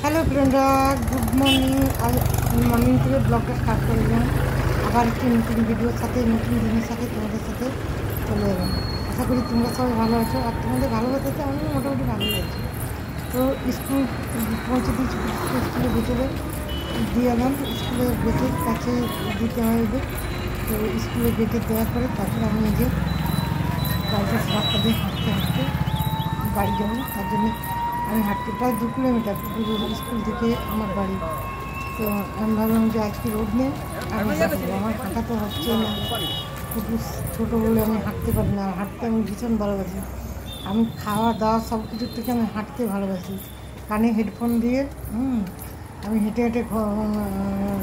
Hello फ्रेंडरा good morning morning থেকে ব্লগটা start করে দিলাম আবার একটি নতুন ভিডিওর সাথে নতুন দিনের সাথে তোমাদের সাথে চলে এলাম। আশা করি তোমরা সবাই ভালো আছো আর তোমাদের ভালো হতে আমি মোটামুটি ভালোই আছি। তো স্কুল পৌঁছে দিয়েছি, স্কুলে ভেতরে দিয়ে এলাম। স্কুলের গেটের কাছে দিতে হয় ওদের, তো স্কুলের গেটে দেওয়ার পরে তারপরে আমি নিজে বাড়িটা রাস্তা দিয়ে হাঁটতে হাঁটতে বাড়ি যাবো। তার জন্য আমি হাঁটতে প্রায় 2 কিলোমিটার স্কুল থেকে আমার বাড়ি। তো আমি ভাবলাম যে আজকে রোদ নেই, আমি আমার হাঁটা তো হচ্ছে না, খুব ছোটো বলে আমি হাঁটতে পারি না। হাঁটতে আমি ভীষণ ভালোবাসি, আমি খাওয়া দাওয়া সব কিছুর থেকে আমি হাঁটতে ভালোবাসি। কানে হেডফোন দিয়ে আমি হেঁটে হেঁটে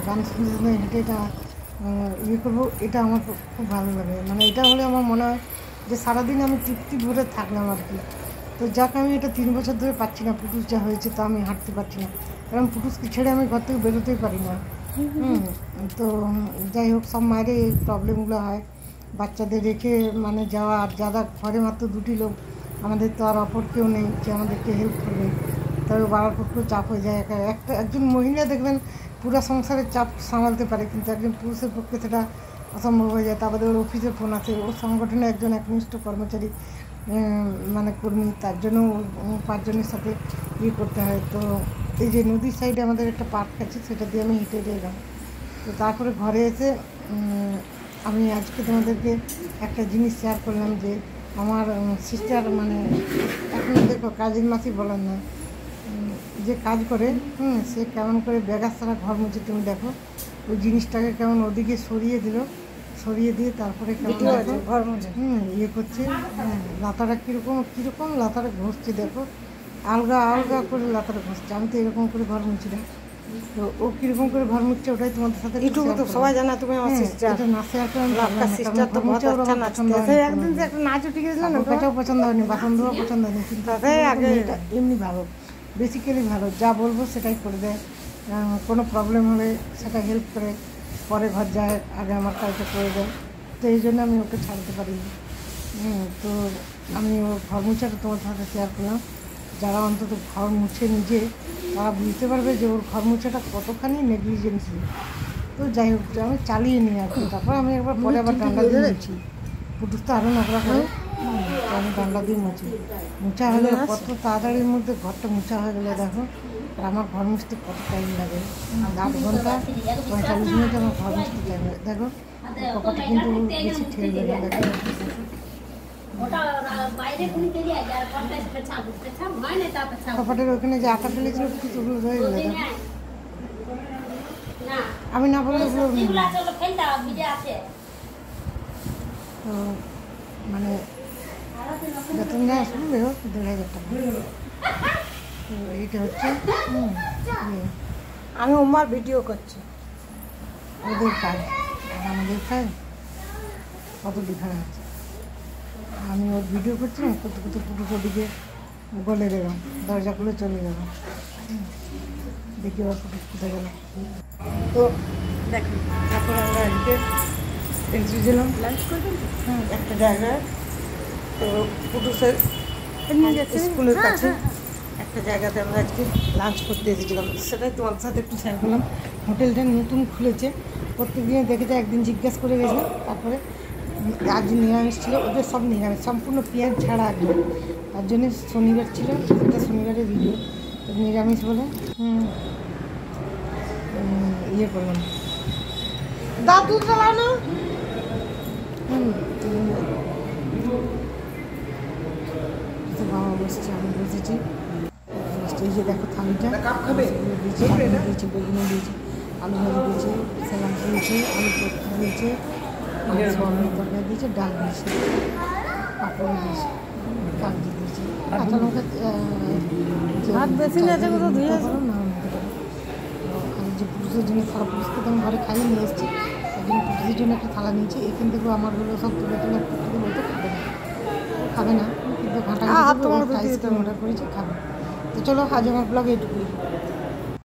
গান শুনে শুনে হেঁটে এটা ইয়ে করবো, এটা আমার খুব ভালো লাগে। মানে এটা হলে আমার মনে হয় যে সারাদিন আমি তৃপ্তি ভরে থাকলাম আর কি। তো যাক, আমি এটা 3 বছর ধরে পাচ্ছি না, পুটুস যা হয়েছে তো আমি হাঁটতে পারছি না, কারণ পুটুসকে ছেড়ে আমি ঘর থেকে বেরোতেই পারি না। তো যাই হোক, সব মায়ের এই প্রবলেমগুলো হয়, বাচ্চাদের রেখে মানে যাওয়া। আর যারা ঘরে মাত্র 2টি লোক, আমাদের তো আর অপর কেউ নেই যে আমাদেরকে হেল্প করবে, তবে বাবার পক্ষেও চাপ হয়ে যায়। একজন মহিলা দেখবেন পুরো সংসারের চাপ সামালতে পারে, কিন্তু একজন পুরুষের পক্ষে সেটা অসম্ভব হয়ে যায়। তারপরে ওর অফিসে ফোন আছে, ওর সংগঠনে একজন একনিষ্ঠ কর্মচারী মানে কর্মী, তার জন্য 5 জনের সাথে ইয়ে করতে হয়। তো এই যে নদীর সাইডে আমাদের একটা পার্ক আছে, সেটা দিয়ে আমি হেঁটে এলাম। তো তারপরে ঘরে এসে আমি আজকে তোমাদেরকে একটা জিনিস শেয়ার করলাম যে আমার সিস্টার, মানে এখন দেখো কাজের মাসি বলার না, যে কাজ করে সে কেমন করে বেগার সারা ঘর মুছে, তুমি দেখো ওই জিনিসটাকে কেমন ওদিকে সরিয়ে দিল, সরিয়ে দিয়ে তারপরে কেমন ঘর মুছে ইয়ে করছে। লাতাটা কীরকম লাতাটা ঘষছে, দেখো আলগা আলগা করে লাতাটা ঘষছে। আমি তো এরকম করে ঘর মুছি না, তো ও কীরকম করে ঘর মুছছে ওটাই তোমাদের সাথে সবাই জানা। তুমি আমার সিস্টার, এটা না শেয়ার করে সিস্টার তো পছন্দ হয়। একদিন যে একটা নাচ উঠে গেছিল না, ওটাও পছন্দ হয়নি, বাসন ধোয়া পছন্দ হয়নি, কিন্তু আগে এটা এমনি ভালো, বেসিক্যালি ভালো, যা বলবো সেটাই করে দেয়। কোনো প্রবলেম হলে সেটা হেল্প করে, পরে ঘর যায়, আগে আমার কাজটা করে দেয়। তো এই জন্য আমি ওকে ছাড়তে পারিনি। তো আমি ওর ঘর মুছাটা তোমার সাথে শেয়ার করলাম। যারা অন্তত ঘর মুছে নিজে, তারা বুঝতে পারবে যে ওর ঘর মুছাটা কতখানি নেগলিজেন্সি। তো যাই হোক, আমি চালিয়ে নিই আর কি। তারপর আমি একবার পরে আবার ডান্ডা দিয়ে মুছি, পুটুস তো আরও নোংরা করে, আমি ডান্ডা দিয়ে মুছি। মুছা হলে কত তাড়াতাড়ির মধ্যে ঘরটা মুছা হয়ে গেলে দেখো। আর আমার ঘর মুছতে কত টাইম লাগে, 8 ঘন্টা 45 মিনিট আমার ঘর মুছতে টাইম লাগে। দেখো কপাটা কিন্তু বেশি ঠেলবে না, দেখো কপাটের ওখানে যে আটা ফেলেছিল ওগুলো রয়ে গেলে দেখো। আমি না বললে ওগুলো তো মানে বেতন দেওয়া শুনবে 1500 টাকা। তো এইটা হচ্ছে আমি ওমার ভিডিও করছি, ওদের কাজ আর আমাদের কাজ কত ডিফারেন্স আছে। আমি ওর ভিডিও করছিলাম, করতে করতে পুরো দিকে গলে গেলাম, দরজা খুলে চলে গেলাম, দেখি ওর পুটুস কোথায় গেল। তো দেখি তারপর আমরা আজকে এসেছিলাম লাঞ্চ করবেন একটা জায়গায়। তো পুটুসের স্কুলের কাছে একটা জায়গাতে আমরা আজকে লাঞ্চ করতে এসেছিলাম, সেটাই তোমার সাথে একটু শেয়ার করলাম। হোটেলটা নতুন খুলেছে, প্রত্যেক দিনে দেখে যায়, একদিন জিজ্ঞাসা করে গেছিলাম। তারপরে আজ নিরামিষ ছিল, ওদের সব নিরামিষ, সম্পূর্ণ পেঁয়াজ ছাড়া একদম। তার জন্যে শনিবার ছিল, সেটা শনিবারের ভিডিও, নিরামিষ বলে ইয়ে করলাম। দাদু চালানো বাবা বসছে, আমি বসেছি। এই যে দেখো থালিটা দিয়েছে, দিয়েছে বেগুনি দিয়েছে, আলু ভাজি দিয়েছে, স্যালাড দিয়েছে, আলু পোস্ত দিয়েছে, গরমের তরকারি দিয়েছে, ডাল দিয়েছে, পাঁপড় দিয়েছে, কাগজি দিয়েছে, কাঁচা লঙ্কা হাত বেশি গেছে কোথাও ধুয়ে আসো না। আমি যে পুরুষের জন্য থালা, পুরুষকে তো আমি ঘরে খাইয়ে নিয়ে এসেছি, তার জন্য পুরুষের জন্য একটা থালা নিয়েছি। এখান থেকেও আমার হলো সব তুলে তুলে পুরুষকে বলতে খাবে না, কিন্তু ঘাটা অর্ডার করেছি, খাবে। তো চলো আজ আমার ব্লগ এইটুকু।